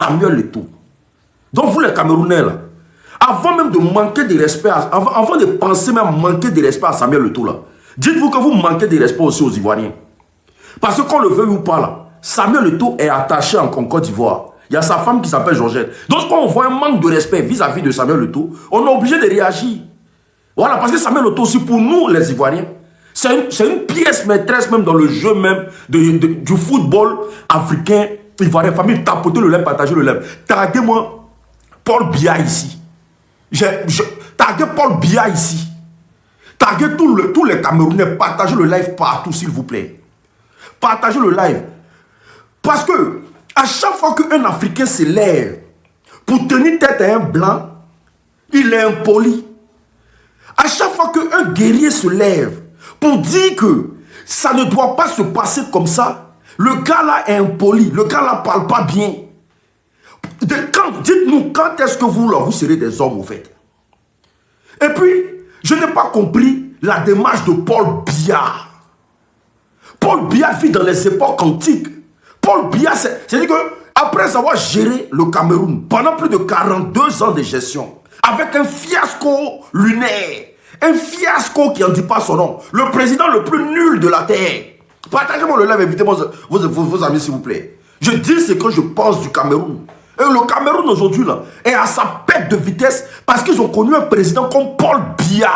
Samuel Eto'o. Donc vous les Camerounais là, avant même de manquer de respect, avant de penser même manquer de respect à Samuel Eto'o là, dites-vous que vous manquez de respect aussi aux Ivoiriens. Parce que qu'on le veuille ou pas là, Samuel Eto'o est attaché en Côte d'Ivoire. Il y a sa femme qui s'appelle Georgette. Donc quand on voit un manque de respect vis-à-vis de Samuel Eto'o, on est obligé de réagir. Voilà, parce que Samuel Eto'o aussi pour nous les Ivoiriens, c'est une pièce maîtresse même dans le jeu même du football africain ivoirien. Famille, tapoter le lait, partager le lait. Taguez-moi Paul Biya ici. Taguez Paul Biya ici. Taguez tous les Camerounais. Partagez le live partout, s'il vous plaît. Partagez le live. Parce que, à chaque fois qu'un Africain se lève pour tenir tête à un blanc, il est impoli. À chaque fois qu'un guerrier se lève pour dire que ça ne doit pas se passer comme ça, le gars là est impoli. Le gars là ne parle pas bien. Dites-nous quand est-ce que vous serez des hommes au fait. Et puis, je n'ai pas compris la démarche de Paul Biya. Paul Biya vit dans les époques antiques. Paul Biya, c'est-à-dire qu'après avoir géré le Cameroun pendant plus de 42 ans de gestion, avec un fiasco lunaire, un fiasco qui n'en dit pas son nom, le président le plus nul de la terre. Partagez-moi le live, invitez-moi vos amis s'il vous plaît. Je dis ce que je pense du Cameroun. Et le Cameroun aujourd'hui là est à sa perte de vitesse parce qu'ils ont connu un président comme Paul Biya.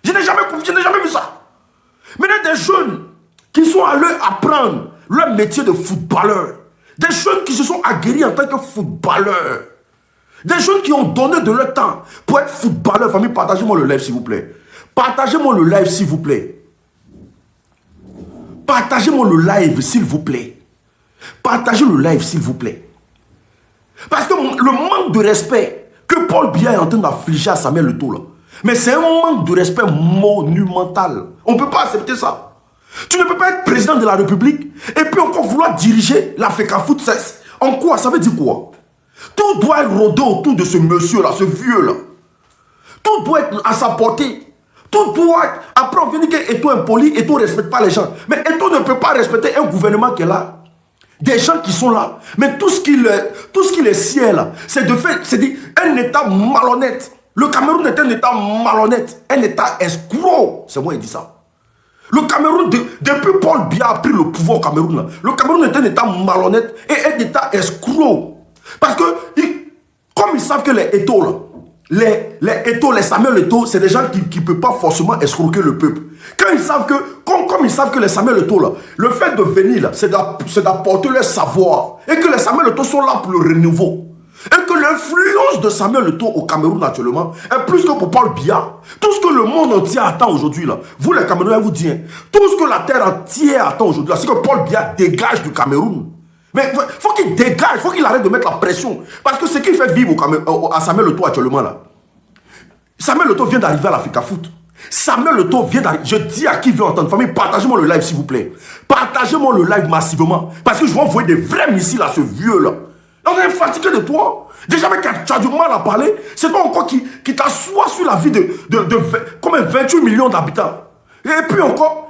Je n'ai jamais vu ça. Maintenant des jeunes qui sont allés apprendre leur métier de footballeur. Des jeunes qui se sont aguerris en tant que footballeurs. Des jeunes qui ont donné de leur temps pour être footballeurs. Famille, partagez-moi le live s'il vous plaît. Partagez-moi le live s'il vous plaît. Partagez-moi le live s'il vous plaît. Partagez le live s'il vous plaît. Parce que le manque de respect que Paul Biya est en train d'affliger à Samuel Eto'o là, mais c'est un manque de respect monumental. On ne peut pas accepter ça. Tu ne peux pas être président de la République et puis encore vouloir diriger la FECAFOOT. En quoi? Ça veut dire quoi? Tout doit être rodé autour de ce monsieur-là, ce vieux-là. Tout doit être à sa portée. Tout doit être... Après, on vient dire qu'Eto'o est impoli, Eto'o ne respecte pas les gens. Mais Eto'o ne peut pas respecter un gouvernement qui est là. Des gens qui sont là. Mais tout ce qui est ciel, c'est de fait, c'est un État malhonnête. Le Cameroun est un État malhonnête. Un État escroc. C'est moi qui dis ça. Le Cameroun, depuis Paul Biya a pris le pouvoir au Cameroun, là, le Cameroun est un État malhonnête et un État escroc. Parce que, comme ils savent que les Eto'o, les Samuel Eto'o, c'est des gens qui ne peuvent pas forcément escroquer le peuple. Quand ils savent que, comme ils savent que les Samuel Eto'o, là, le fait de venir, c'est d'apporter leur savoir. Et que les Samuel Eto'o sont là pour le renouveau. Et que l'influence de Samuel Eto'o au Cameroun actuellement est plus que pour Paul Biya. Tout ce que le monde entier attend aujourd'hui, là, vous les Camerounais, vous dites, tout ce que la terre entière attend aujourd'hui, c'est que Paul Biya dégage du Cameroun. Mais il faut qu'il dégage, il faut qu'il arrête de mettre la pression. Parce que ce qu'il fait vivre à Samuel Eto'o actuellement, là, Samuel Eto'o vient d'arriver à la FECAFOOT. Samuel Eto'o vient d'arriver. Je dis à qui veut entendre, famille, partagez-moi le live s'il vous plaît. Partagez-moi le live massivement. Parce que je vais envoyer des vrais missiles à ce vieux-là. On est fatigué de toi. Déjà, mais tu as du mal à parler. C'est toi encore qui t'assoit sur la vie de 28 millions d'habitants. Et puis encore,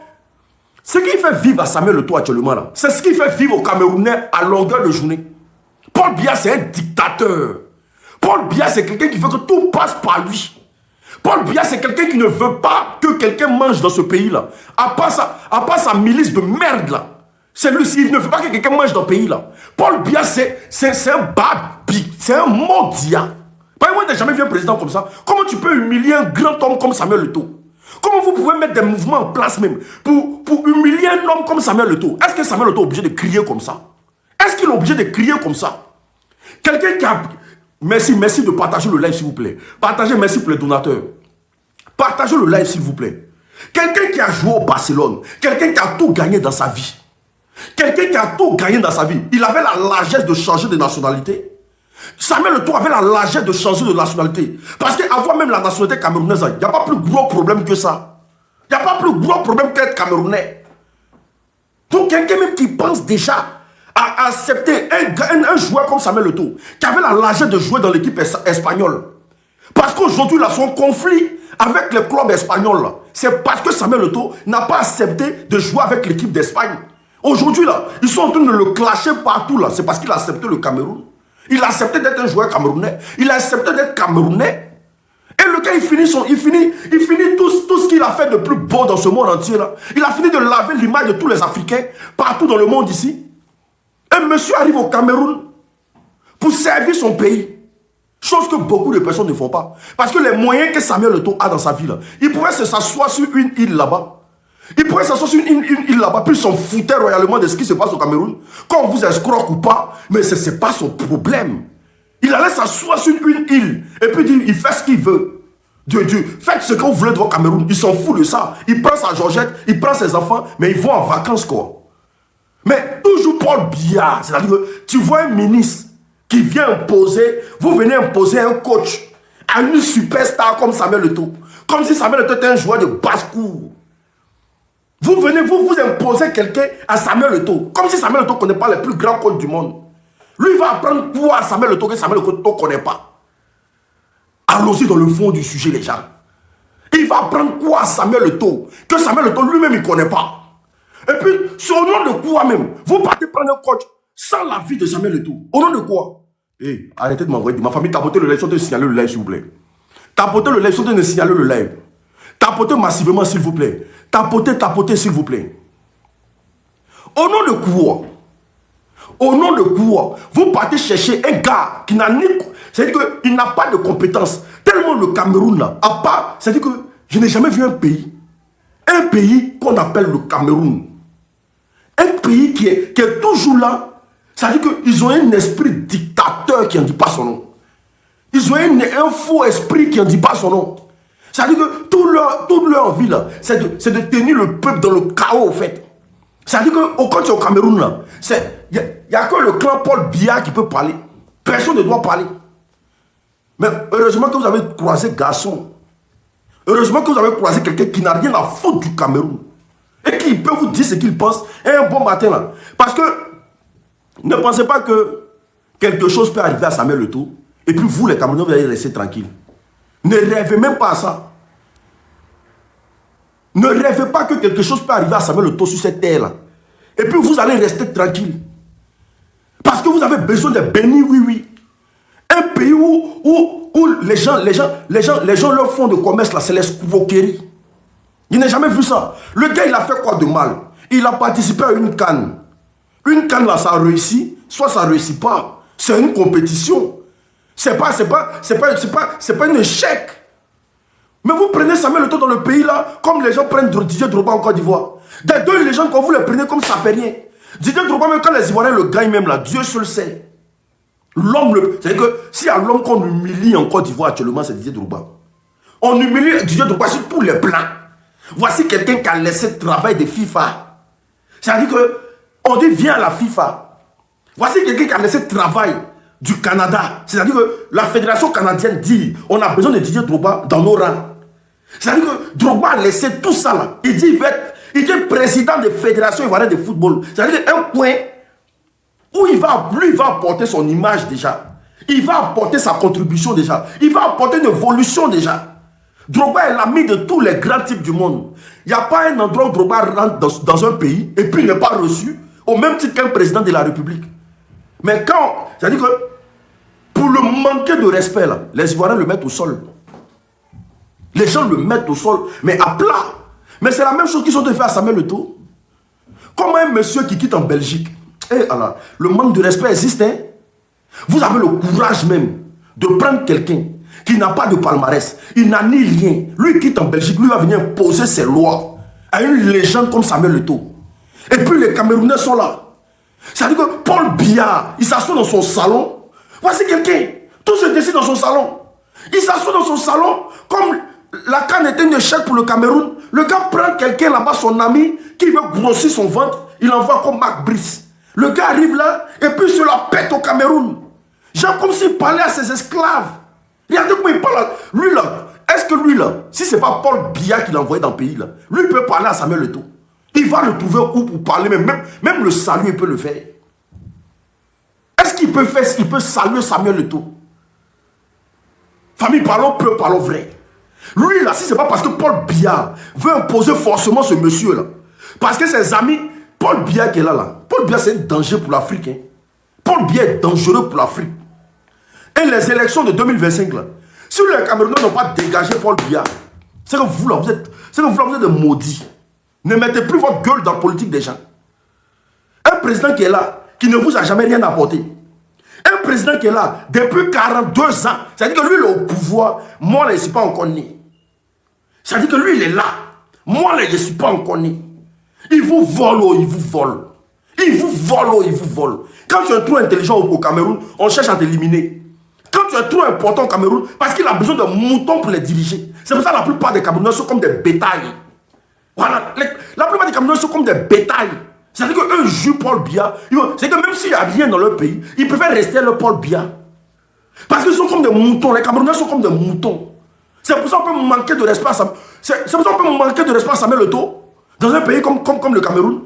ce qui fait vivre à Samuel Eto'o actuellement, c'est ce qui fait vivre aux Camerounais à longueur de journée. Paul Biya, c'est un dictateur. Paul Biya, c'est quelqu'un qui veut que tout passe par lui. Paul Biya, c'est quelqu'un qui ne veut pas que quelqu'un mange dans ce pays-là. À part sa milice de merde, là. C'est lui, s'il ne veut pas que quelqu'un mange dans le pays-là. Paul Biya, c'est un babi, c'est un mendiant. Par exemple, il n'a jamais vu un président comme ça. Comment tu peux humilier un grand homme comme Samuel Eto'o? Comment vous pouvez mettre des mouvements en place même pour humilier un homme comme Samuel Eto'o? Est-ce que Samuel Eto'o est obligé de crier comme ça? Est-ce qu'il est obligé de crier comme ça? Quelqu'un qui a... Merci de partager le live s'il vous plaît. Partagez, merci pour les donateurs. Partagez le live s'il vous plaît. Quelqu'un qui a joué au Barcelone, quelqu'un qui a tout gagné dans sa vie. Quelqu'un qui a tout gagné dans sa vie. Il avait la largesse de changer de nationalité. Samuel Eto'o avait la largesse de changer de nationalité. Parce qu'avant même la nationalité camerounaise, il n'y a pas plus gros problème que ça. Il n'y a pas plus gros problème qu'être camerounais. Donc quelqu'un même qui pense déjà à accepter un joueur comme Samuel Eto'o, qui avait la largesse de jouer dans l'équipe espagnole. Parce qu'aujourd'hui, là, son conflit avec le club espagnol, c'est parce que Samuel Eto'o n'a pas accepté de jouer avec l'équipe d'Espagne. Aujourd'hui, là, ils sont en train de le clasher partout, là. C'est parce qu'il a accepté le Cameroun. Il a accepté d'être un joueur camerounais. Il a accepté d'être camerounais. Et le gars, il finit tout ce qu'il a fait de plus beau dans ce monde entier là. Il a fini de laver l'image de tous les Africains partout dans le monde ici. Un monsieur arrive au Cameroun pour servir son pays. Chose que beaucoup de personnes ne font pas. Parce que les moyens que Samuel Eto'o a dans sa vie là, il pourrait s'asseoir sur une île là-bas. Il pourrait s'asseoir sur une île là-bas, puis il s'en foutait royalement de ce qui se passe au Cameroun. Qu'on vous escroque ou pas, mais ce n'est pas son problème. Il allait s'asseoir sur une île et puis dire, il fait ce qu'il veut. Dieu, faites ce que vous voulez de votre Cameroun. Il s'en fout de ça. Il prend sa Georgette, il prend ses enfants, mais ils vont en vacances quoi. Mais toujours Paul Biya, c'est-à-dire que tu vois un ministre qui vient imposer, vous venez imposer un coach à une superstar comme Samuel Eto'o. Comme si Samuel Eto'o était un joueur de basse-cour. Vous venez, vous imposez quelqu'un à Samuel Eto'o. Comme si Samuel Eto'o ne connaît pas les plus grands coachs du monde. Lui, il va apprendre quoi à Samuel Eto'o que Samuel Eto'o ne connaît pas. Allons-y dans le fond du sujet, les gens. Il va apprendre quoi à Samuel Eto'o que Samuel Eto'o lui-même, il ne connaît pas. Et puis, sur le nom de quoi même, vous partez prendre un coach sans l'avis de Samuel Eto'o. Au nom de quoi? Hey, arrêtez de m'envoyer. Ma famille, tapotez le live, sautez de signaler le live, s'il vous plaît. Tapotez le live, sautez de signaler le live. Tapotez massivement, s'il vous plaît. Tapotez, s'il vous plaît. Au nom de quoi? Au nom de quoi? Vous partez chercher un gars qui n'a ni... C'est-à-dire qu'il n'a pas de compétences. Tellement le Cameroun, là, à part... C'est-à-dire que je n'ai jamais vu un pays qu'on appelle le Cameroun. Un pays qui est toujours là. C'est-à-dire qu'ils ont un esprit dictateur qui n'en dit pas son nom. Ils ont un faux esprit qui n'en dit pas son nom. C'est-à-dire que toute leur vie, là, c'est de tenir le peuple dans le chaos, en fait. C'est-à-dire que quand tu es au Cameroun, là, il n'y a que le clan Paul Biya qui peut parler. Personne ne doit parler. Mais heureusement que vous avez croisé garçon. Heureusement que vous avez croisé quelqu'un qui n'a rien à foutre du Cameroun. Et qui peut vous dire ce qu'il pense. Et un bon matin, là. Parce que ne pensez pas que quelque chose peut arriver à Samuel Eto'o. Et puis vous, les Camerounais, vous allez rester tranquille. Ne rêvez même pas à ça. Ne rêvez pas que quelque chose peut arriver à Samuel Eto'o sur cette terre-là. Et puis vous allez rester tranquille. Parce que vous avez besoin de béni, oui. Un pays où les gens leur font de commerce, là, c'est l'escroquerie. Je n'ai jamais vu ça. Le gars, il a fait quoi de mal? Il a participé à une CAN. Une CAN, là, ça a réussi. Soit ça ne réussit pas. C'est une compétition. C'est pas un échec. Mais vous prenez Samuel Eto'o dans le pays là, comme les gens prennent Didier Drogba en Côte d'Ivoire. Des deux légendes, quand vous les prenez comme ça fait rien. Didier Drogba, même quand les Ivoiriens le gagnent même là, Dieu seul sait. C'est-à-dire que s'il y a l'homme qu'on humilie en Côte d'Ivoire actuellement, c'est Didier Drogba. On humilie Didier Drogba sur tous les plans. Voici quelqu'un qui a laissé le travail de FIFA. C'est-à-dire que on dit viens à la FIFA. Voici quelqu'un qui a laissé le travail du Canada. C'est-à-dire que la fédération canadienne dit on a besoin de Didier Drogba dans nos rangs. C'est-à-dire que Drogba a laissé tout ça là. Il dit il est président de la fédération ivoirienne de football. C'est-à-dire un point où il va apporter son image déjà. Il va apporter sa contribution déjà. Il va apporter une évolution déjà. Drogba est l'ami de tous les grands types du monde. Il n'y a pas un endroit où Drogba rentre dans un pays et puis il n'est pas reçu au même titre qu'un président de la République. Mais quand, c'est-à-dire que pour le manquer de respect, là, les Ivoiriens le mettent au sol. Les gens le mettent au sol, mais à plat. Mais c'est la même chose qu'ils ont fait à Samuel Eto'o. Comme un monsieur qui quitte en Belgique. Et alors, le manque de respect existe. Hein? Vous avez le courage même de prendre quelqu'un qui n'a pas de palmarès. Il n'a ni rien. Lui quitte en Belgique, lui va venir imposer ses lois à une légende comme Samuel Eto'o. Et puis les Camerounais sont là. C'est-à-dire que Paul Biya, il s'assoit dans son salon. Voici quelqu'un. Tout se décide dans son salon. Il s'assoit dans son salon comme la CAN était un échec pour le Cameroun. Le gars prend quelqu'un là-bas, son ami, qui veut grossir son ventre. Il envoie comme Marc Brice. Le gars arrive là et puis se la pète au Cameroun. Genre comme s'il parlait à ses esclaves. Regardez comment il parle. Lui là, est-ce que lui là, si c'est pas Paul Biya qui l'a envoyé dans le pays là, lui il peut parler à Samuel Eto'o. Il va le trouver où pour parler, même le salut il peut le faire. Est-ce qu'il peut faire, il peut saluer Samuel Eto'o? Famille, parlons peu, parlons vrai. Lui là, si c'est pas parce que Paul Biya veut imposer forcément ce monsieur là, parce que ses amis, Paul Biya qui est là, Paul Biya c'est un danger pour l'Afrique. Hein. Paul Biya est dangereux pour l'Afrique. Et les élections de 2025, là, si les Camerounais n'ont pas dégagé Paul Biya, c'est que vous, là, vous êtes des maudits. Ne mettez plus votre gueule dans la politique des gens. Un président qui est là, qui ne vous a jamais rien apporté. Un président qui est là depuis 42 ans, c'est-à-dire que lui, il est au pouvoir. Moi, là, je ne suis pas encore né. C'est-à-dire que lui, il est là. Moi, là, je ne suis pas encore né. Il vous vole, oh, il vous vole. Il vous vole, oh, il vous vole. Quand tu es trop intelligent au Cameroun, on cherche à t'éliminer. Quand tu es trop important au Cameroun, parce qu'il a besoin de moutons pour les diriger. C'est pour ça que la plupart des Camerounais sont comme des bétails. Voilà. La plupart des Camerounais sont comme des bétails. C'est-à-dire qu'eux jouent Paul Biya. C'est que même s'il n'y a rien dans leur pays, ils préfèrent rester le Paul Biya. Parce qu'ils sont comme des moutons. Les Camerounais sont comme des moutons. C'est pour ça qu'on peut manquer de respect à Samuel Eto'o. Dans un pays comme le Cameroun.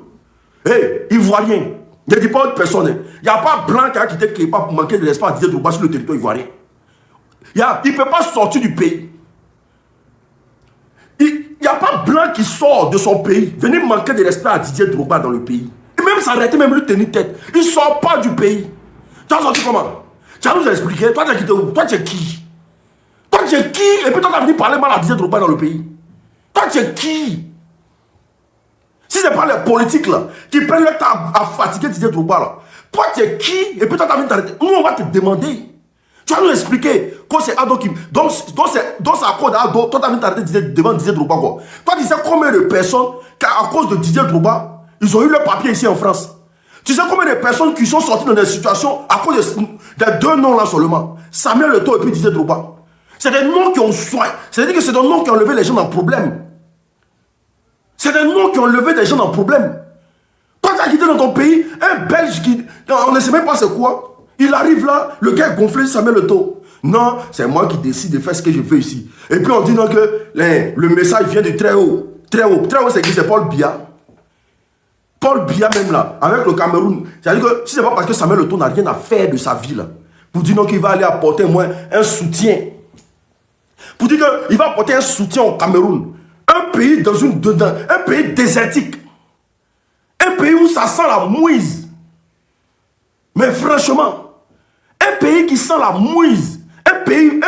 Hé, Ivoirien. Je ne dis pas autre personne. Il n'y a pas blanc qui a quitté Képa pour manquer de respect à Didier Drogba sur le territoire ivoirien. Il ne peut pas sortir du pays. Il n'y a pas blanc qui sort de son pays. Venez manquer de respect à Didier Drogba dans le pays. Et même s'arrêter, même lui tenir tête. Il ne sort pas du pays. Tu as sorti comment? Tu as nous expliqué. Toi, tu as quitté où? Toi, tu es qui? Toi, tu es qui? Et puis toi, tu as venu parler mal à Didier Drogba dans le pays. Toi, tu es qui? Si ce n'est pas les politiques là, qui prennent le temps à fatiguer Didier Drogba là. Toi, tu es qui? Et puis toi, tu as venu t'arrêter. Nous, on va te demander. Tu vas nous expliquer quand c'est Ado qui... Donc c'est à cause d'Ado, toi, tu as venu t'arrêter devant Didier Drogba quoi. Toi, tu sais combien de personnes, à cause de Didier Drogba, ils ont eu leur papier ici en France. Tu sais combien de personnes qui sont sorties dans des situations à cause des deux noms là seulement. Samuel Eto'o et puis Didier Drogba. C'est des noms qui ont soigné. C'est-à-dire que c'est des noms qui ont levé les gens dans le problème. C'est des noms qui ont levé des gens dans le problème. Toi, tu as quitté dans ton pays un Belge qui... On ne sait même pas c'est quoi. Il arrive là, le gars est gonflé, Samuel Eto'o. Non, c'est moi qui décide de faire ce que je veux ici. Et puis on dit non que le message vient de très haut. Très haut. Très haut, c'est qui? C'est Paul Biya. Paul Biya même là, avec le Cameroun. C'est-à-dire que si c'est pas parce que Samuel Eto'o n'a rien à faire de sa vie là, pour dire non qu'il va aller apporter au moins un soutien. Pour dire qu'il va apporter un soutien au Cameroun. Un pays un pays désertique. Un pays où ça sent la mouise. Mais franchement, un pays qui sent la mouise. Un pays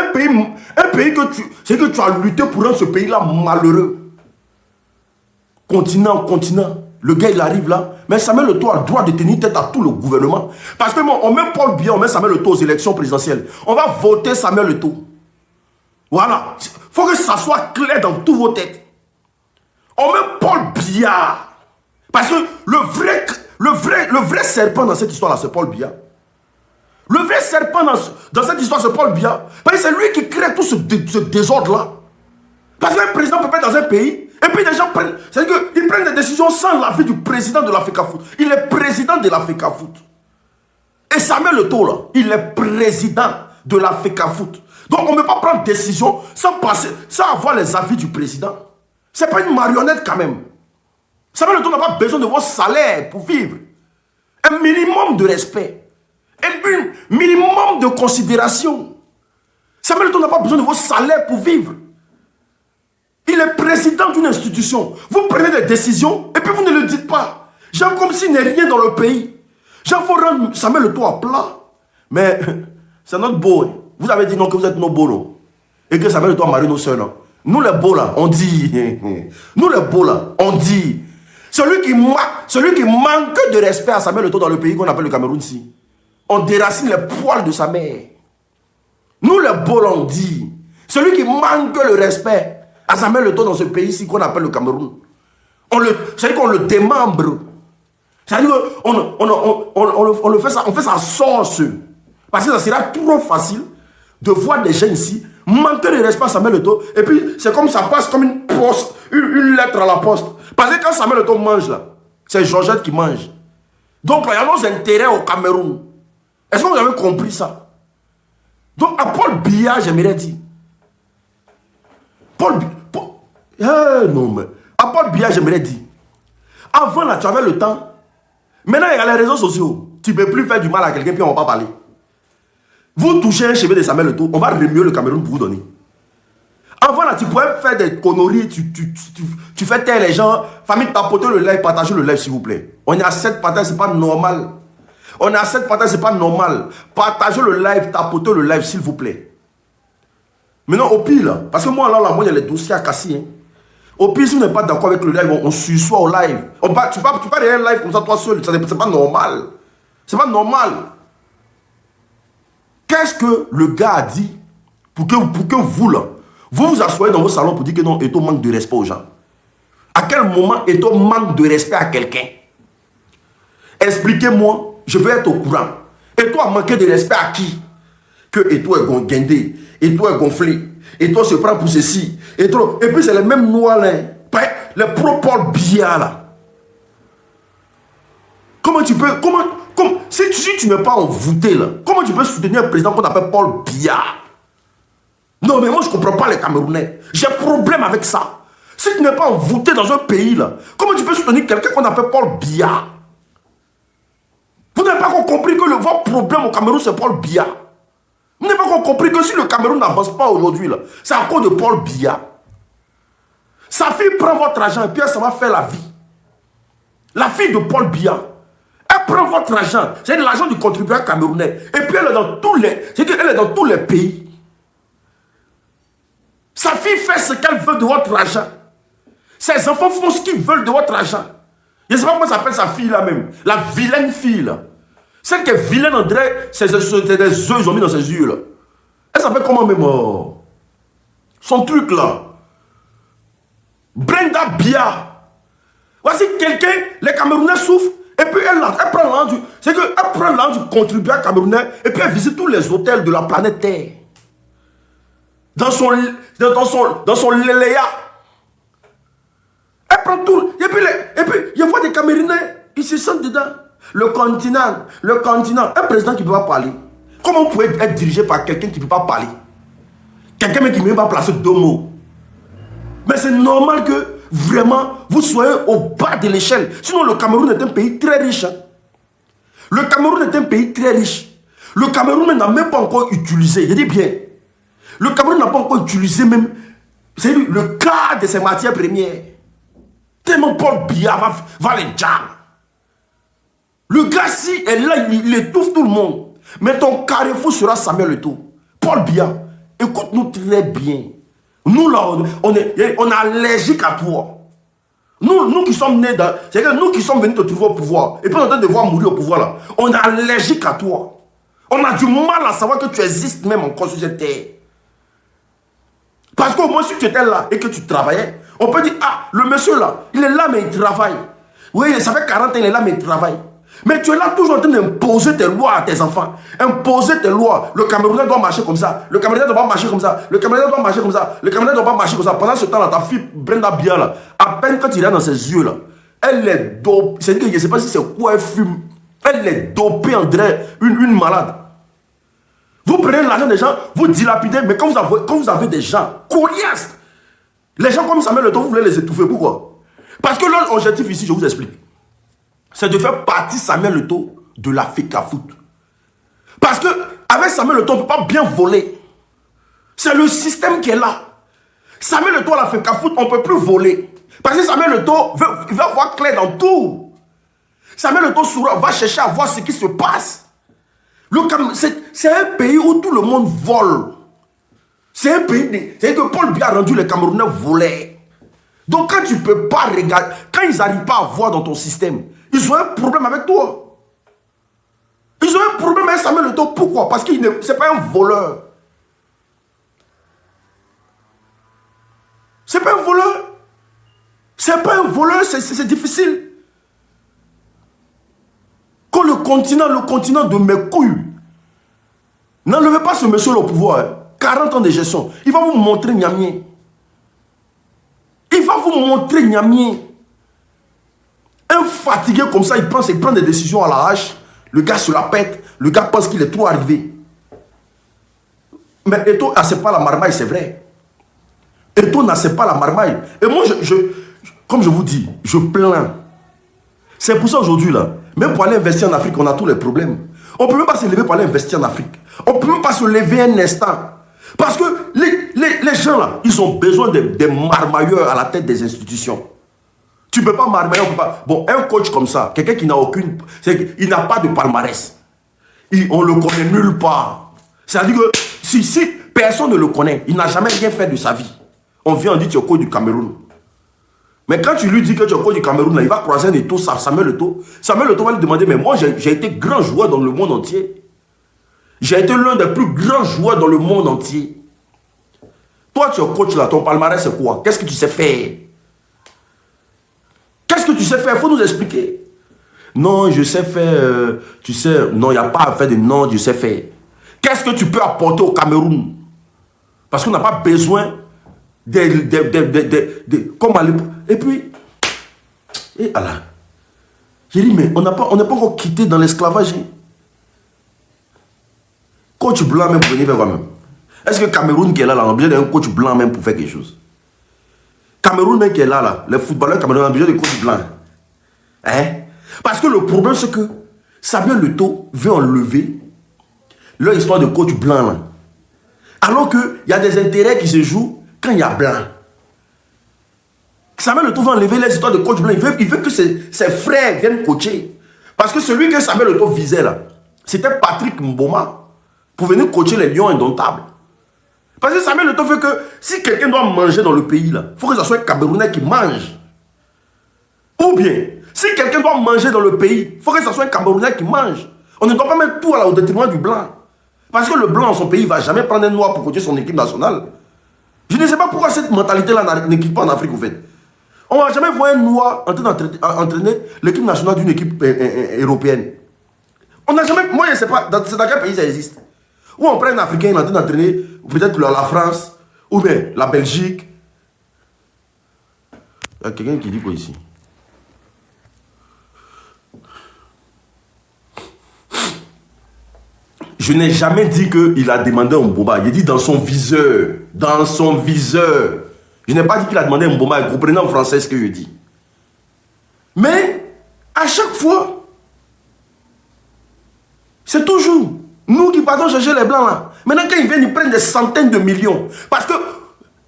que tu as lutté pour rendre ce pays-là malheureux. Continent. Le gars, il arrive là. Mais Samuel Eto'o a le droit de tenir tête à tout le gouvernement. Parce que on met Paul Biya, on met Samuel Eto'o aux élections présidentielles. On va voter Samuel Eto'o. Voilà. Il faut que ça soit clair dans toutes vos têtes. On met Paul Biya. Parce que le vrai serpent dans cette histoire-là, c'est Paul Biya. Le vrai serpent dans cette histoire, c'est Paul Biya. Parce que c'est lui qui crée tout ce désordre-là. Parce qu'un président peut pas être dans un pays, et puis les gens prennent... C'est-à-dire qu'ils prennent des décisions sans l'avis du président de l'Africa Foot. Il est président de l'Africa Foot. Et Samuel Eto'o, là, il est président de l'Africa Foot. Donc on ne peut pas prendre décision sans avoir les avis du président. Ce n'est pas une marionnette quand même. Samuel Eto'o n'a pas besoin de vos salaires pour vivre. Un minimum de respect. Un minimum de considération. Samuel Eto'o n'a pas besoin de vos salaires pour vivre. Il est président d'une institution. Vous prenez des décisions et puis vous ne le dites pas. Genre comme s'il n'y a rien dans le pays. Genre, il faut rendre Samuel Eto'o à plat. Mais c'est notre beau. Vous avez dit non que vous êtes nos beaux, non? Et que Samuel Eto'o a marié nos soeurs, non? Nous les beaux là, on dit. Nous les beaux là, on dit. Celui qui manque de respect à Samuel Eto'o dans le pays qu'on appelle le Cameroun ici. On déracine les poils de sa mère. Nous les beaux là, on dit. Celui qui manque le respect à Samuel Eto'o dans ce pays ici qu'on appelle le Cameroun. C'est-à-dire qu'on le démembre. C'est-à-dire qu'on le fait ça, on fait ça sauce. Parce que ça sera trop facile de voir des gens ici manquer de respect à Samuel Eto'o. Et puis, c'est comme ça passe comme une lettre à la poste. Parce que quand Samuel Eto'o mange là, c'est Georgette qui mange. Donc là, il y a nos intérêts au Cameroun. Est-ce que vous avez compris ça? Donc, à Paul Biya, j'aimerais dire. Non, mais. À Paul Biya, j'aimerais dire. Avant là, tu avais le temps. Maintenant, il y a les réseaux sociaux. Tu ne peux plus faire du mal à quelqu'un, puis on ne va pas parler. Vous touchez un cheveu de Samuel Eto'o, on va remuer le Cameroun pour vous donner. Avant là, tu pouvais faire des conneries, tu fais taire les gens. Famille, tapotez le live, partagez le live s'il vous plaît. On est à 7 partages, c'est pas normal. On est à 7 partages, c'est pas normal. Partagez le live, tapotez le live, s'il vous plaît. Maintenant, au pire, là, parce que moi, là, moi, il y a les dossiers à casser. Hein. Au pire, si vous n'êtes pas d'accord avec le live, on suit au live. Tu peux rien live comme ça, toi seul. C'est pas normal. C'est pas normal. Qu'est-ce que le gars a dit pour que vous, là, vous asseyez dans vos salons pour dire que non, Eto'o manque de respect aux gens? À quel moment Eto'o manque de respect à quelqu'un? Expliquez-moi, je veux être au courant. Eto'o a manqué de respect à qui? Que Eto'o est guindé, Eto'o est gonflé, Eto'o se prend pour ceci. Et puis c'est les mêmes noirs là. Les pro-Paul Biya là. Comment tu peux... Si tu n'es pas envoûté là, comment tu peux soutenir un président qu'on appelle Paul Biya? Non mais moi je ne comprends pas les Camerounais. J'ai problème avec ça. Si tu n'es pas envoûté dans un pays là, comment tu peux soutenir quelqu'un qu'on appelle Paul Biya? Vous n'avez pas compris que votre problème au Cameroun c'est Paul Biya. Vous n'avez pas compris que si le Cameroun n'avance pas aujourd'hui là, c'est à cause de Paul Biya. Sa fille prend votre argent et puis ça va faire la vie. La fille de Paul Biya, elle prend votre argent, c'est de l'argent du contribuable camerounais. Et puis elle est dans tous les pays. Sa fille fait ce qu'elle veut de votre argent. Ses enfants font ce qu'ils veulent de votre argent. Je ne sais pas comment s'appelle sa fille là même. La vilaine fille là. Celle qui est vilaine, on dirait, c'est des œufs ils ont mis dans ses yeux là. Elle s'appelle comment même son truc là. Brenda Biya. Voici quelqu'un, les Camerounais souffrent, et puis elle prend l'argent du contribuable camerounais, et puis elle visite tous les hôtels de la planète Terre. Dans son léléa. Elle prend tout, et puis il y a des Camerounais, ils se sentent dedans. Le continent, un président qui ne peut pas parler. Comment vous pouvez être dirigé par quelqu'un qui ne peut pas parler? Quelqu'un qui ne peut pas placer deux mots. Mais c'est normal que vraiment vous soyez au bas de l'échelle. Sinon le Cameroun est un pays très riche. Hein. Le Cameroun est un pays très riche. Le Cameroun n'a même pas encore utilisé, je dis bien, le Cameroun n'a pas encore utilisé même le quart de ses matières premières. Tellement Paul Biya va les jam. Le gars si est là, il étouffe tout le monde. Mais ton carrefour sera Samuel Eto'o. Paul Biya, écoute-nous très bien. Nous là, on est allergique à toi. Nous qui sommes nés dans... C'est que nous qui sommes venus te trouver au pouvoir. Et puis on est en train de voir mourir au pouvoir là. On est allergique à toi. On a du mal à savoir que tu existes même encore sur cette terre. Parce qu'au moins si tu étais là et que tu travaillais, on peut dire, ah, le monsieur là, il est là mais il travaille. Oui, ça fait 40 ans, il est là mais il travaille. Mais tu es là toujours en train d'imposer tes lois à tes enfants. Imposer tes lois. Le Camerounais doit marcher comme ça. Le Camerounais doit pas marcher comme ça. Le Camerounais doit marcher comme ça. Le Camerounais doit pas marcher comme ça. Pendant ce temps-là, ta fille Brenda Biya là, à peine quand il regarde dans ses yeux là, elle est dopée. C'est-à-dire que je ne sais pas si c'est quoi elle fume. Elle est dopée, on dirait une malade. Vous prenez l'argent des gens, vous dilapidez, mais quand vous avez des gens coriaces, les gens comme Samuel Eto'o, vous voulez les étouffer. Pourquoi? Parce que l'objectif ici, je vous explique, c'est de faire partie Samuel Eto'o de la FECAFOOT. Parce que avec Samuel Eto'o, on ne peut pas bien voler. C'est le système qui est là. Samuel Eto'o à la FECAFOOT, on ne peut plus voler. Parce que Samuel Eto'o va voir clair dans tout. Samuel Eto'o va chercher à voir ce qui se passe. C'est un pays où tout le monde vole. C'est un pays... C'est que Paul Biya a rendu les Camerounais volés. Donc quand tu ne peux pas regarder, quand ils n'arrivent pas à voir dans ton système, ils ont un problème avec toi. Ils ont un problème avec Samuel Eto'o. Pourquoi? Parce que ce n'est pas un voleur. Ce n'est pas un voleur. C'est pas un voleur, c'est difficile. Quand le continent de mes couilles, n'enlevez pas ce monsieur au pouvoir. Hein. 40 ans de gestion. Il va vous montrer Niamien. Il va vous montrer Niamien. Un fatigué comme ça, il prend des décisions à l'arrache. Le gars se la pète. Le gars pense qu'il est trop arrivé. Mais Eto'o n'a pas la marmaille, c'est vrai. Eto'o n'a pas la marmaille. Et moi, comme je vous dis, je plains. C'est pour ça aujourd'hui, là, même pour aller investir en Afrique, on a tous les problèmes. On ne peut même pas se lever pour aller investir en Afrique. On ne peut même pas se lever un instant. Parce que les gens, là, ils ont besoin des marmailleurs à la tête des institutions. Tu ne peux pas marmailler, on peut pas. Bon, un coach comme ça, quelqu'un qui n'a aucune... Il n'a pas de palmarès. On ne le connaît nulle part. C'est-à-dire que si personne ne le connaît, il n'a jamais rien fait de sa vie. On vient, on dit tu es coach du Cameroun. Mais quand tu lui dis que tu es coach du Cameroun, là, il va croiser un Eto'o, Samuel Eto'o. Samuel Eto'o va lui demander, mais moi j'ai été grand joueur dans le monde entier. J'ai été l'un des plus grands joueurs dans le monde entier. Toi, tu es coach là, ton palmarès c'est quoi? Qu'est-ce que tu sais faire? Qu'est-ce que tu sais faire? Il faut nous expliquer. Non, je sais faire, tu sais, non, il n'y a pas à faire de non, je sais faire. Qu'est-ce que tu peux apporter au Cameroun? Parce qu'on n'a pas besoin comme à l'époque. Et puis, et Allah. J'ai dit, mais on n'est pas encore quitté dans l'esclavage. Coach blanc même pour venir faire quoi-même? Est-ce que Cameroun qui est là, on a besoin d'un coach blanc même pour faire quelque chose? Cameroun même qui est là, les footballeurs camerounais ont besoin de coach blanc. Hein? Parce que le problème c'est que Samuel Eto'o veut enlever leur histoire de coach blanc là. Alors qu'il y a des intérêts qui se jouent quand il y a blanc. Samuel Eto'o veut enlever les histoires de coach blanc. Il veut que ses frères viennent coacher. Parce que celui que Samuel Eto'o visait là, c'était Patrick Mboma pour venir coacher les Lions indomptables. Parce que Samuel Eto'o fait que si quelqu'un doit manger dans le pays là, il faut que ce soit un Camerounais qui mange. Ou bien, si quelqu'un doit manger dans le pays, il faut que ce soit un Camerounais qui mange. On ne doit pas mettre tout au détriment du blanc. Parce que le blanc dans son pays ne va jamais prendre un noir pour coacher son équipe nationale. Je ne sais pas pourquoi cette mentalité-là n'équipe pas en Afrique, au fait. On ne va jamais voir un noir en train d'entraîner l'équipe nationale d'une équipe européenne. On n'a jamais... Moi, je ne sais pas, c'est dans quel pays ça existe. Ou on prend un Africain en train d'entraîner peut-être la France, ou bien la Belgique. Il y a quelqu'un qui dit quoi ici? Je n'ai jamais dit qu'il a demandé un Mboma. J'ai dit dans son viseur. Dans son viseur. Je n'ai pas dit qu'il a demandé un Mboma. Vous comprenez en français ce que je dis. Mais, à chaque fois, c'est toujours nous qui partons chercher les Blancs là. Maintenant, quand ils viennent, ils prennent des centaines de millions. Parce que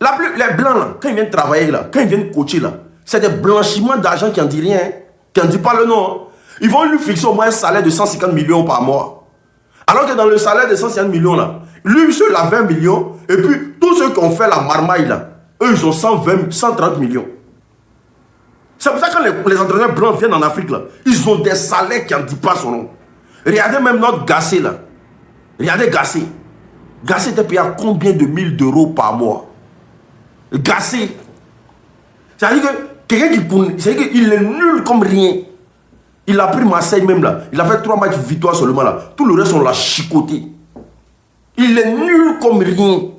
les Blancs là, quand ils viennent travailler là, quand ils viennent coacher là, c'est des blanchiments d'argent qui n'en disent rien. Qui n'en disent pas le nom. Hein. Ils vont lui fixer au moins un salaire de 150 millions par mois. Alors que dans le salaire de 150 millions là, lui seul a 20 millions. Et puis tous ceux qui ont fait la marmaille là, eux ils ont 120, 130 millions. C'est pour ça que quand les entraîneurs blancs viennent en Afrique là, ils ont des salaires qui n'en disent pas son nom. Regardez même notre Gassé là. Regardez Gassé. Gassé était payé à combien de 1000 € par mois? Gassé. C'est-à-dire que quelqu'un qui connaît, c'est-à-dire qu'il est nul comme rien. Il a pris Marseille même là. Il a fait 3 matchs victoire seulement là. Tout le reste on l'a chicoté. Il est nul comme rien.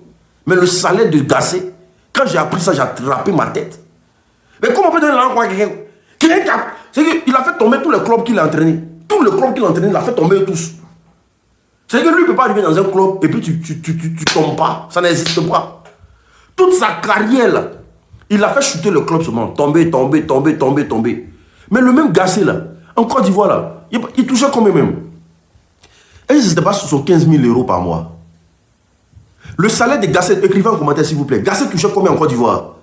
Mais le salaire de Gassé, quand j'ai appris ça, j'ai attrapé ma tête. Mais comment on peut donner l'argent à quelqu'un? Il a fait tomber tous les clubs qu'il a entraînés. Tous les clubs qu'il a entraînés, il a fait tomber tous. C'est-à-dire que lui ne peut pas arriver dans un club et puis tu tombes pas. Ça n'existe pas. Toute sa carrière là, il a fait chuter le club seulement. Tomber. Mais le même Gassé là, en Côte d'Ivoire là, il touchait combien même? Et ce n'était pas 75 000 € par mois. Le salaire de Gassé, écrivez en commentaire s'il vous plaît. Gassé touchait combien en Côte d'Ivoire?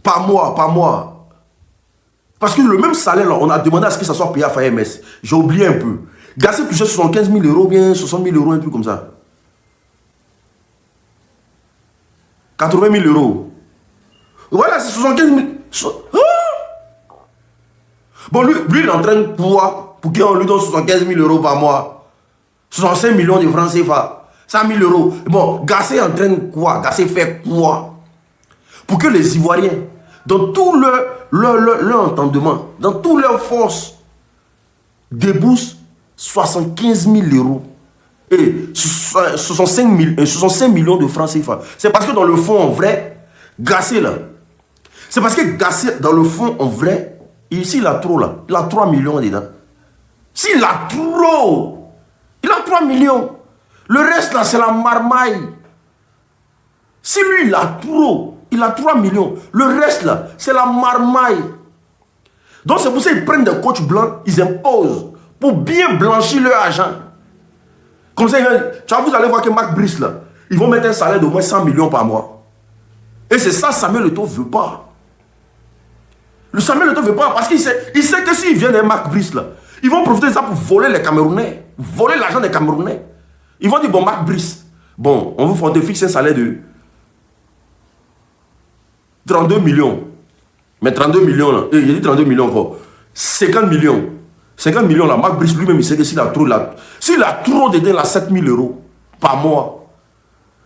Par mois. Parce que le même salaire là, on a demandé à ce que ça soit payé à FAMS. J'ai oublié un peu. Gassé touchait 75 000 €, bien 60 000 €, un truc comme ça. 80 000 €. Voilà, c'est 75 000. Bon, lui il entraîne pour qu'on lui donne 75 000 € par mois. 65 millions de francs CFA. 100 000 €. Bon, Gassé entraîne quoi? Gassé fait quoi? Pour que les Ivoiriens, dans tout leur entendement, dans toutes leurs forces, déboursent 75 000 € et 65 millions de francs CFA. C'est parce que dans le fond, en vrai, Gassé là, c'est parce que Gassé, dans le fond, en vrai, ici, il a trop là. Il a 3 millions dedans. S'il a trop, il a 3 millions. Le reste là, c'est la marmaille. Si lui, il a trop, il a 3 millions. Le reste là, c'est la marmaille. Donc c'est pour ça qu'ils prennent des coachs blancs, ils imposent pour bien blanchir leur argent. Comme ça, vous allez voir que Marc Brice là, ils vont mettre un salaire d'au moins 100 millions par mois. Et c'est ça, Samuel Eto'o ne veut pas. Le Samuel Eto'o ne veut pas, parce qu'il sait que s'ils viennent à Marc Brice, là, ils vont profiter de ça pour voler les Camerounais, voler l'argent des Camerounais. Ils vont dire, bon, Marc Brice, bon, on vous fixe un salaire de 32 millions. Mais 32 millions, là, il dit 32 millions encore. 50 millions. 50 millions, là, Marc Brice lui-même, il sait que s'il a trop, dedans, il a 7 000 euros par mois.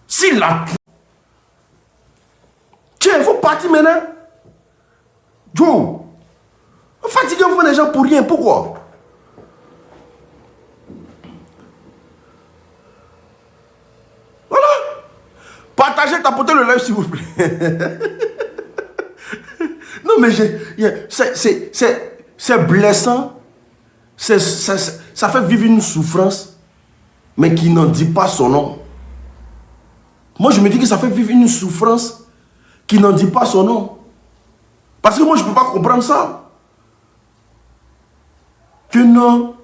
S'il a trop. Tiens, il faut partir maintenant. Joe, fatigué, vous faites des gens pour rien. Pourquoi? Voilà. Partagez, tapotez le live, s'il vous plaît. Non, mais c'est blessant. Ça fait vivre une souffrance, mais qui n'en dit pas son nom. Moi, je me dis que ça fait vivre une souffrance qui n'en dit pas son nom. Parce que moi, je ne peux pas comprendre ça. Que non,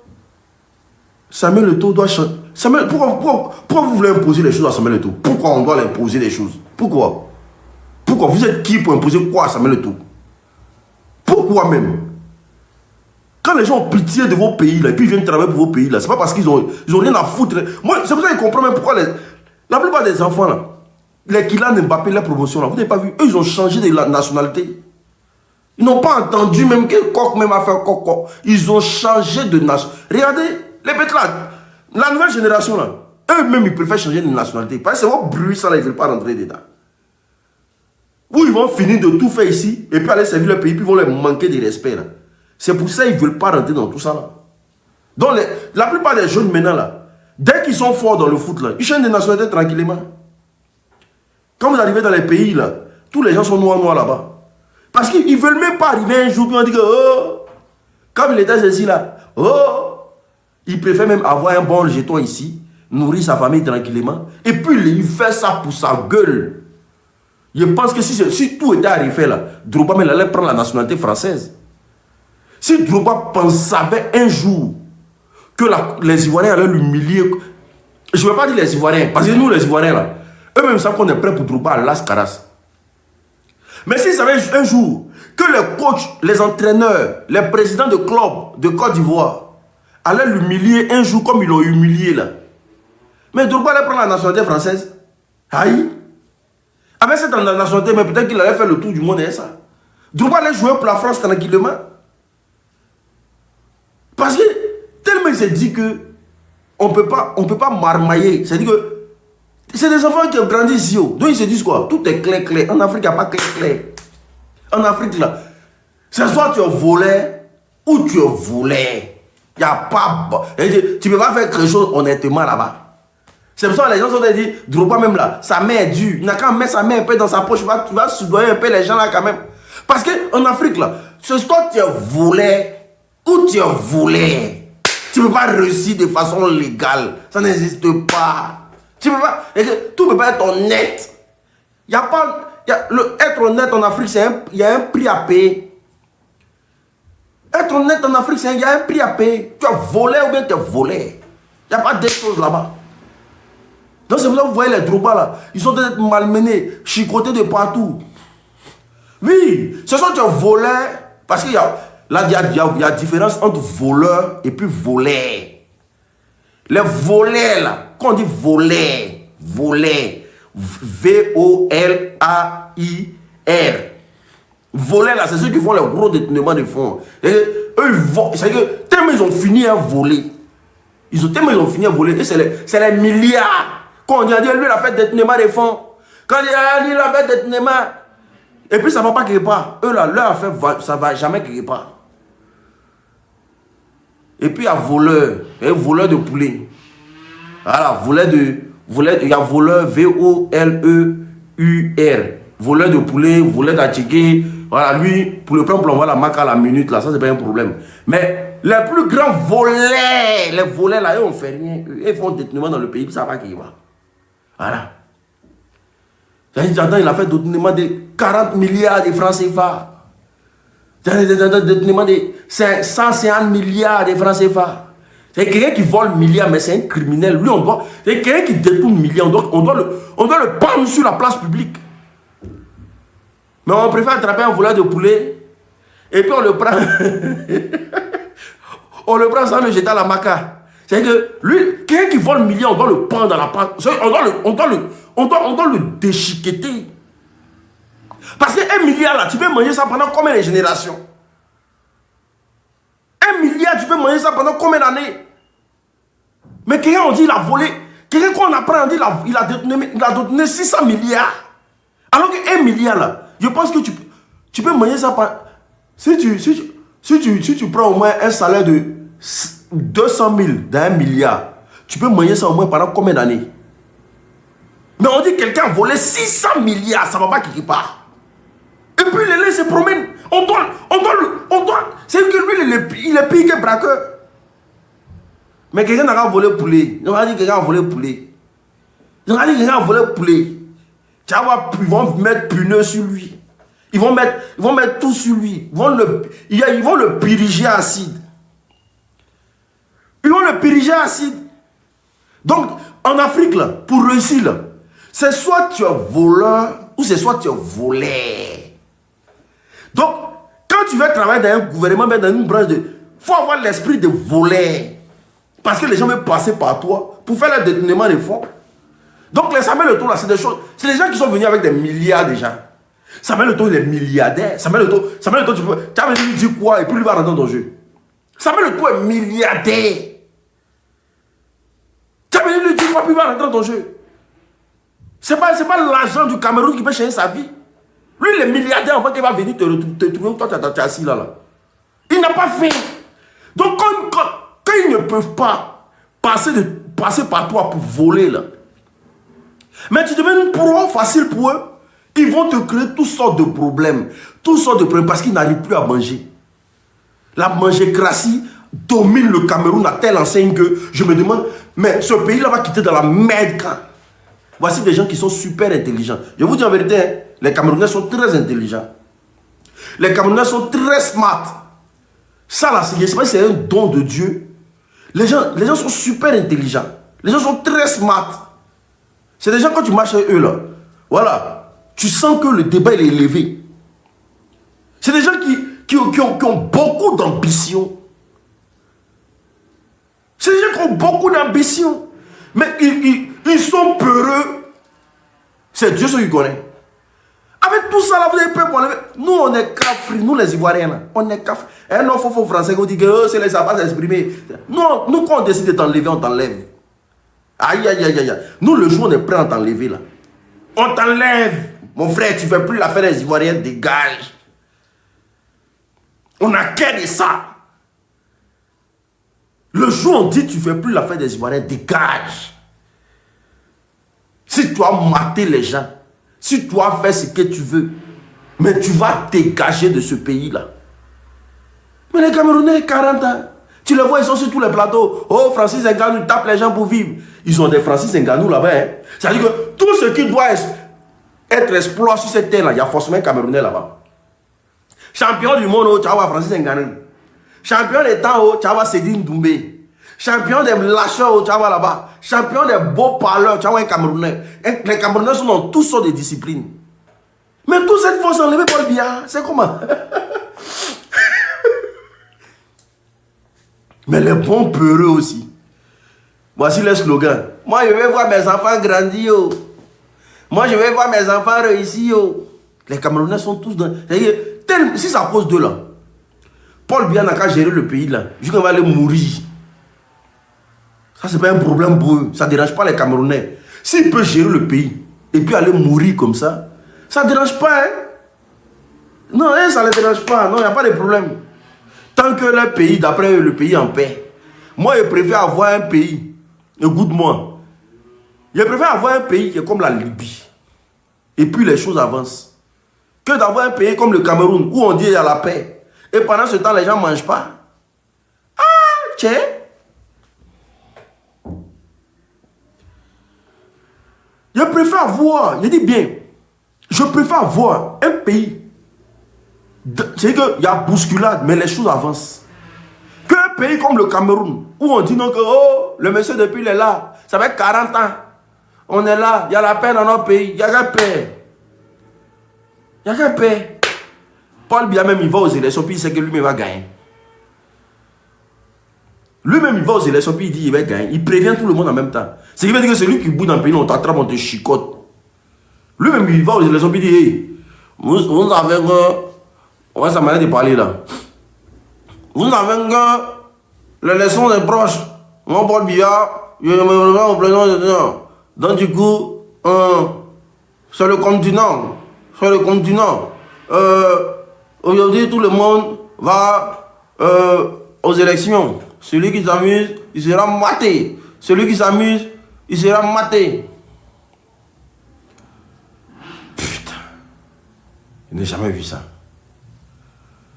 Samuel Eto'o doit changer. Samuel, pourquoi vous voulez imposer les choses à Samuel Eto'o? Pourquoi on doit l'imposer des choses? Pourquoi? Vous êtes qui pour imposer quoi à Samuel Eto'o? Pourquoi même? Quand les gens ont pitié de vos pays, là, et puis ils viennent travailler pour vos pays, là, c'est pas parce qu'ils ont rien à foutre. Moi, c'est pour ça que je comprends même pourquoi la plupart des enfants, là, les Kylian Mbappé, la promotion, là, vous n'avez pas vu, eux, ils ont changé de nationalité. Ils n'ont pas entendu même que Coq même a fait Coq. Ils ont changé de nationalité. Regardez, les bêtes là, la nouvelle génération, là, eux-mêmes, ils préfèrent changer de nationalité. Parce que c'est vos bruits, ça, là, ils ne veulent pas rentrer dedans. Ou ils vont finir de tout faire ici, et puis aller servir le pays, puis ils vont leur manquer de respect, là. C'est pour ça qu'ils ne veulent pas rentrer dans tout ça, là. Donc, la plupart des jeunes maintenant, là, dès qu'ils sont forts dans le foot, là, ils changent de nationalité tranquillement. Quand vous arrivez dans les pays, là, tous les gens sont noirs là-bas. Parce qu'ils ne veulent même pas arriver un jour, puis on dit que, oh, comme il était ici, là, oh, il préfère même avoir un bon jeton ici, nourrir sa famille tranquillement, et puis il fait ça pour sa gueule. Je pense que si tout était arrivé là, Drogba même allait prendre la nationalité française. Si Drogba savait un jour que les Ivoiriens allaient l'humilier, je ne veux pas dire les Ivoiriens, parce que nous les Ivoiriens là, eux-mêmes savent qu'on est prêts pour Drogba à Las Caras. Mais s'ils savaient un jour que les coachs, les entraîneurs, les présidents de clubs de Côte d'Ivoire allaient l'humilier un jour comme ils l'ont humilié là. Mais Drogba allait prendre la nationalité française. Aïe. Avec cette nationalité, mais peut-être qu'il allait faire le tour du monde et ça. Drogba allait jouer pour la France tranquillement. Parce que tellement il s'est dit que on peut pas marmailler. C'est-à-dire que c'est des enfants qui ont grandi ici. Donc ils se disent quoi? Tout est clair. En Afrique, il n'y a pas clair. En Afrique, là, c'est soit tu es volé ou tu es volé. Il n'y a pas... Tu ne peux pas faire quelque chose honnêtement là-bas. C'est pour ça que les gens sont dit, Drogba même là, sa main est dure. Il n'a qu'à mettre sa main un peu dans sa poche. Tu vas soudoyer un peu les gens là quand même. Parce qu'en Afrique, là, c'est soit tu es volé ou tu es volé. Tu ne peux pas réussir de façon légale. Ça n'existe pas. Tu peux pas, tout ne peut pas être honnête. Il y a pas, être honnête en Afrique, il y a un prix à payer. Être honnête en Afrique, il y a un prix à payer. Tu as volé ou bien tu as volé. Il n'y a pas d'autre chose là-bas. Donc c'est pour ça que vous voyez les Drogba là. Ils sont peut-être malmenés, chicotés de partout. Oui, ce sont des voleurs. Parce qu'il y a différence entre voleur et puis voleur. Les voleurs là. Quand on dit voler, V-O-L-A-I-R. Voler là, c'est ceux qui font les gros détournements de fonds. Et eux, ils volent. C'est que tellement ils ont fini à voler. Tellement ils ont fini à voler. Et c'est les milliards. Quand on dit, lui, il a fait détournement de fonds. Quand on dit, lui, il a fait détournement. Et puis ça ne va pas quelque part. Eux là, leur affaire, ça ne va jamais quelque part. Et puis il y a voleur. Voleur de poulet. Voilà, il y a voleur V-O-L-E-U-R. Voleur de poulet, voleur d'attiqué. Voilà, lui, pour le prendre, on voit la marque à la minute, là, ça c'est pas un problème. Mais les plus grands voleurs, les voleurs là, eux, on fait rien. Ils font détournement dans le pays, puis ça va qui va. Voilà. J'entends, il a fait détournement de 40 milliards de francs CFA. Détournement de 150 milliards de francs CFA. C'est quelqu'un qui vole milliards, mais c'est un criminel. Lui, c'est quelqu'un qui détourne milliards. On doit le prendre sur la place publique. Mais on préfère attraper un voleur de poulet Et puis on le prend. On le prend sans le jeter à la maca. C'est-à-dire que lui, quelqu'un qui vole milliard, on doit le prendre dans la part. On doit le déchiqueter. Parce que 1 milliard là, tu peux manger ça pendant combien de générations? 1 milliard, tu peux manger ça pendant combien d'années? Mais quelqu'un, on dit, il a volé. Quelqu'un qu'on apprend, on dit, il a détourné 600 milliards. Alors que 1 milliard là, je pense que tu peux manger ça pendant... Si tu prends au moins un salaire de 200 000 dans 1 milliard, tu peux manger ça au moins pendant combien d'années? Mais on dit quelqu'un a volé 600 milliards, ça ne va pas quelque part. Et puis les se promène. On doit. C'est que lui, il est pire que braqueur. Mais quelqu'un n'a pas volé poulet. On a dit quelqu'un a volé poulet. On a dit quelqu'un a volé poulet. Tu vas voir, ils vont mettre puneux sur lui. Ils vont mettre tout sur lui. Ils vont le piriger acide. Ils vont le piriger acide. Donc, en Afrique, là, pour réussir, là, c'est soit tu es voleur ou c'est soit tu es volé. Donc, quand tu veux travailler dans un gouvernement, dans une branche de... Il faut avoir l'esprit de voler. Parce que les gens veulent passer par toi pour faire le détournement des fonds. Donc, les Samuel Eto'o, là, c'est des choses... C'est des gens qui sont venus avec des milliards déjà. Samuel Eto'o, il est milliardaire. Samuel Eto'o, tu as envie de lui dire quoi et puis lui va rentrer dans ton jeu. Samuel Eto'o est milliardaire. Tu as envie de lui dire quoi puis il va rentrer dans ton jeu. C'est pas l'argent du Cameroun qui peut changer sa vie. Lui, il est milliardaire avant qu'il va venir te trouver. Toi, tu es assis là. Il n'a pas fait. Donc, quand ils ne peuvent pas passer par toi pour voler, là, mais tu deviens une proie facile pour eux, ils vont te créer toutes sortes de problèmes. Toutes sortes de problèmes parce qu'ils n'arrivent plus à manger. La mangécratie domine le Cameroun à telle enseigne que je me demande, mais ce pays-là va quitter dans la merde quand? Voici des gens qui sont super intelligents. Je vous dis en vérité, hein, les Camerounais sont très intelligents. Les Camerounais sont très smart. Ça là, je sais pas si c'est un don de Dieu. Les gens sont super intelligents. Les gens sont très smart. C'est des gens, quand tu marches avec eux là, voilà, tu sens que le débat il est élevé. C'est des gens qui ont beaucoup d'ambition. C'est des gens qui ont beaucoup d'ambition. Mais ils sont peureux. C'est Dieu celui qui connaît. Avec tout ça là, vous avez peur pour enlever. Nous, on est cafris, nous les Ivoiriens là. On est cafris. Un non, faux français qui dit que c'est les sabbats s'exprimer. Nous, quand on décide de t'enlever, on t'enlève. Aïe, aïe, aïe, aïe. Nous, le jour, on est prêt à t'enlever là. On t'enlève. Mon frère, tu ne fais plus l'affaire des Ivoiriens, dégage. On a qu'à de ça. Le jour où on dit tu ne fais plus l'affaire des Ivoiriens, dégage. Si tu as maté les gens, si tu as fait ce que tu veux, mais tu vas dégager de ce pays-là. Mais les Camerounais, 40 ans, tu les vois, ils sont sur tous les plateaux. Oh, Francis Ngannou tape les gens pour vivre. Ils ont des Francis Ngannou là-bas. Hein. C'est-à-dire que tout ce qui doit être exploité sur cette terre-là, il y a forcément un Camerounais là-bas. Champion du monde, tu vas voir Francis Ngannou. Champion des temps, tu vas voir Cédine Doumbé. Champion des lâcheurs, tu vas voir là-bas. Champion des beaux parleurs, tu vas voir un Camerounais. Les Camerounais sont dans toutes sortes de disciplines. Mais toute cette force enlevée Paul Biya, c'est comment? Mais les bons peureux aussi. Voici le slogan. Moi, je vais voir mes enfants grandir. Oh. Moi, je vais voir mes enfants réussir. Oh. Les Camerounais sont tous dans... Si ça cause d'eux là, Paul Biya n'a qu'à gérer le pays là. Jusqu'à va aller mourir. Ça, c'est pas un problème pour eux. Ça ne dérange pas les Camerounais. S'il peut gérer le pays et puis aller mourir comme ça ne dérange pas. Hein? Non, ça ne les dérange pas. Non, il n'y a pas de problème. Tant que le pays, d'après eux, le pays est en paix. Moi, je préfère avoir un pays. Écoute-moi. Je préfère avoir un pays qui est comme la Libye. Et puis les choses avancent. Que d'avoir un pays comme le Cameroun où on dit qu'il y a la paix. Et pendant ce temps, les gens ne mangent pas. Ah, tiens. Je préfère avoir, je dis bien, je préfère avoir un pays. C'est qu'il y a bousculade, mais les choses avancent. Qu'un pays comme le Cameroun, où on dit non que oh, le monsieur depuis il est là, ça fait 40 ans. On est là, il y a la paix dans notre pays, il y a la paix. Il y a la paix. Paul Biya même, il va aux élections, puis il sait que lui-même va gagner. Lui-même, il va aux élections, puis il dit qu'il va gagner. Il prévient tout le monde en même temps. Ce qui veut dire que celui qui bouge dans le pays, on t'attrape, on te chicote. Lui-même, il va aux élections, puis il dit, hey, vous savez que... On va sa manière de parler là. Vous savez que l'élection est proche. Moi, Paul Biya, je me reviens au président. Donc du coup, sur le continent, aujourd'hui tout le monde va aux élections. Celui qui s'amuse, il sera maté. Celui qui s'amuse, il sera maté. Putain, je n'ai jamais vu ça.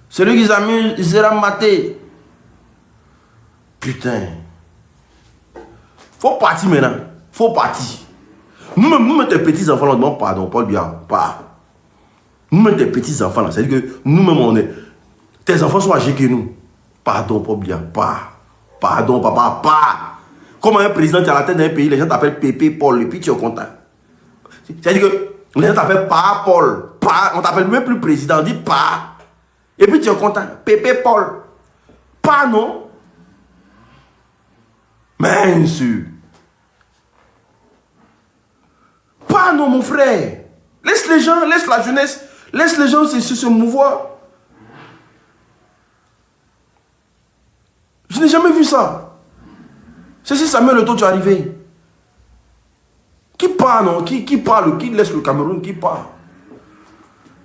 Celui qui s'amuse, il sera maté. Putain. Faut partir maintenant. Faut partir. Nous-mêmes, tes petits-enfants, là, non, pardon, Paul Biya, pas. Nous-mêmes, tes petits-enfants, là, c'est-à-dire que nous-mêmes, on est... Tes enfants sont âgés que nous. Pardon, Paul Biya, pas. Pardon, papa, pas. Comme un président qui est à la tête d'un pays, les gens t'appellent Pépé Paul, et puis tu es content. C'est-à-dire que les gens t'appellent pas Paul, pas. On t'appelle même plus président, on dit pas. Et puis tu es content. Pépé Paul. Pas, non. Bien sûr. Pas non, mon frère. Laisse les gens, laisse la jeunesse, laisse les gens se mouvoir. Je n'ai jamais vu ça. C'est si Samuel Eto'o tu es arrivé. Qui part, non? Qui parle, qui laisse le Cameroun, qui part?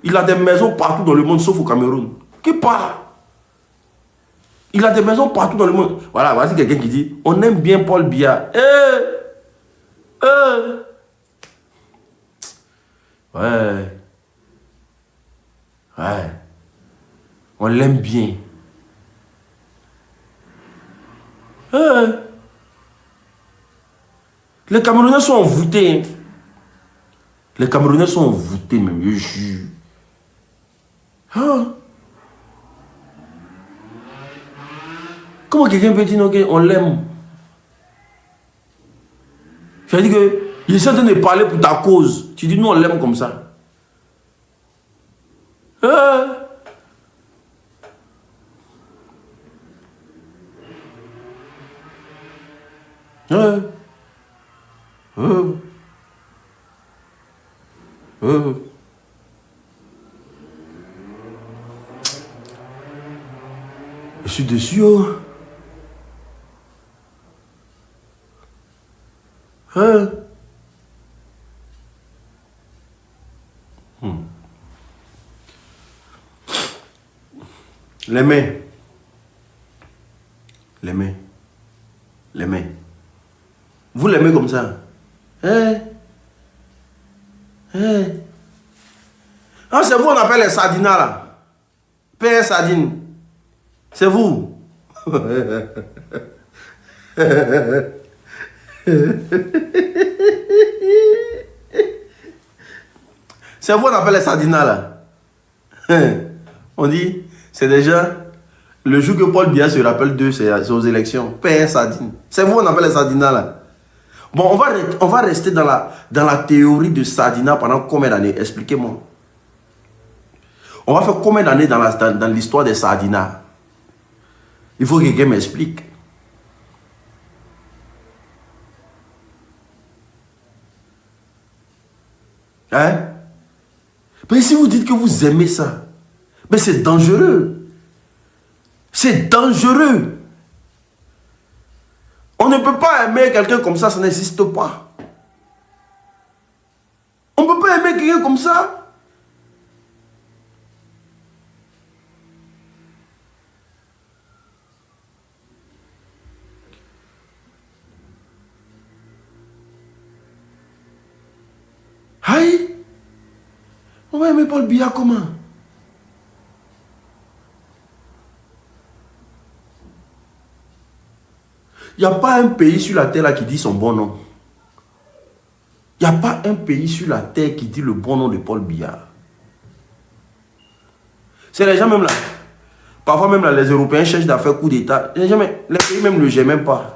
Il a des maisons partout dans le monde, sauf au Cameroun. Qui part? Il a des maisons partout dans le monde. Voilà, voici quelqu'un qui dit, on aime bien Paul Biya. Ouais. On l'aime bien. Les Camerounais sont envoûtés. Hein. Les Camerounais sont envoûtés, même, je jure. Comment quelqu'un peut dire qu'on l'aime? Je dis que il essaie de parler pour ta cause. Tu dis nous on l'aime comme ça. Je suis déçu. Les mains. Les mains. Les mains. Vous l'aimez comme ça. Ah, c'est vous on appelle les sardinas là. Père sardine. C'est vous. C'est vous on appelle les sardinas là. On dit, c'est déjà le jour que Paul Biya se rappelle d'eux, c'est aux élections. Père sardine. C'est vous on appelle les sardinas là. Bon, on va rester dans la théorie de Sardina pendant combien d'années? Expliquez-moi. On va faire combien d'années dans l'histoire des Sardinas? Il faut que quelqu'un m'explique. Hein? Mais si vous dites que vous aimez ça, mais c'est dangereux. C'est dangereux. On ne peut pas aimer quelqu'un comme ça n'existe pas. On ne peut pas aimer quelqu'un comme ça. Aïe, on va aimer Paul Biya comment? Il n'y a pas un pays sur la terre là qui dit son bon nom. Il n'y a pas un pays sur la terre qui dit le bon nom de Paul Biya. C'est les gens même là. Parfois même là, les Européens cherchent à faire coup d'État. Les pays même ne le gèrent même pas.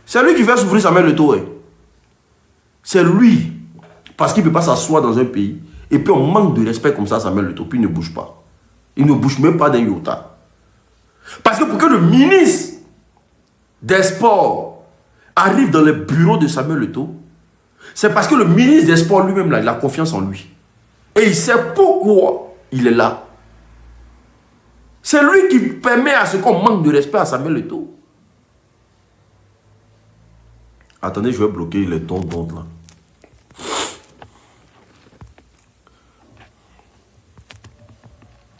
C'est lui qui fait souffrir Samuel Eto'o. C'est lui. Parce qu'il ne peut pas s'asseoir dans un pays. Et puis on manque de respect comme ça à Samuel Eto'o, puis il ne bouge pas. Il ne bouge même pas d'un iota. Parce que pour que le ministre des Sports arrive dans les bureaux de Samuel Eto'o, c'est parce que le ministre des Sports lui-même, il a confiance en lui. Et il sait pourquoi il est là. C'est lui qui permet à ce qu'on manque de respect à Samuel Eto'o. Attendez, je vais bloquer les tons d'onde là.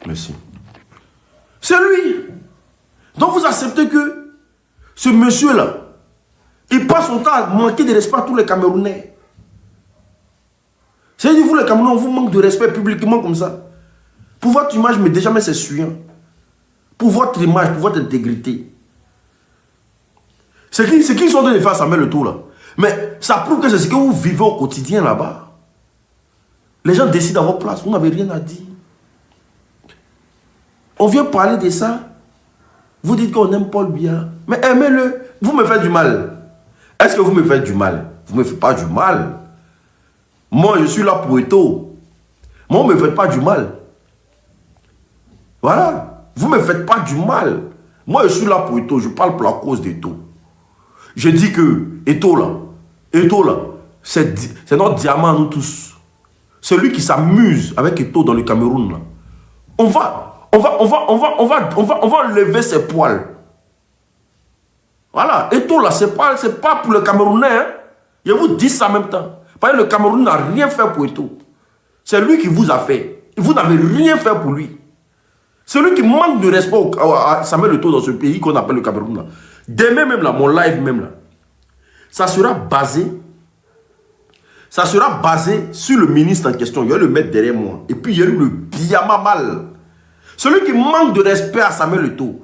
Merci. C'est lui. Donc vous acceptez que ce monsieur-là, il passe son temps à manquer de respect à tous les Camerounais. C'est-à-dire vous les Camerounais, on vous manque de respect publiquement comme ça. Pour votre image, mais déjà mais c'est suyant. Pour votre image, pour votre intégrité. C'est qui sont de faire Samuel Eto'o là. Mais ça prouve que c'est ce que vous vivez au quotidien là-bas. Les gens décident à votre place, vous n'avez rien à dire. On vient parler de ça. Vous dites qu'on aime Paul Biya. Mais aimez-le. Vous me faites du mal. Est-ce que vous me faites du mal? Vous ne me faites pas du mal. Moi, je suis là pour Eto'o. Moi, vous ne me faites pas du mal. Voilà. Vous ne me faites pas du mal. Moi, je suis là pour Eto'o. Je parle pour la cause d'Eto'o. Je dis que Eto'o là, c'est notre diamant, nous tous. Celui qui s'amuse avec Eto'o dans le Cameroun, là. On va enlever ses poils. Voilà. Eto'o là, c'est pas pour le Camerounais. Hein. Je vous dis ça en même temps. Parce que le Cameroun n'a rien fait pour Eto'o. C'est lui qui vous a fait. Vous n'avez rien fait pour lui. Celui qui manque de respect à Samuel Eto'o dans ce pays qu'on appelle le Cameroun. Là. Demain même, là, mon live même, là, ça sera basé sur le ministre en question. Il va le mettre derrière moi. Et puis il y a eu le Biya mal. Celui qui manque de respect à Samuel Eto'o.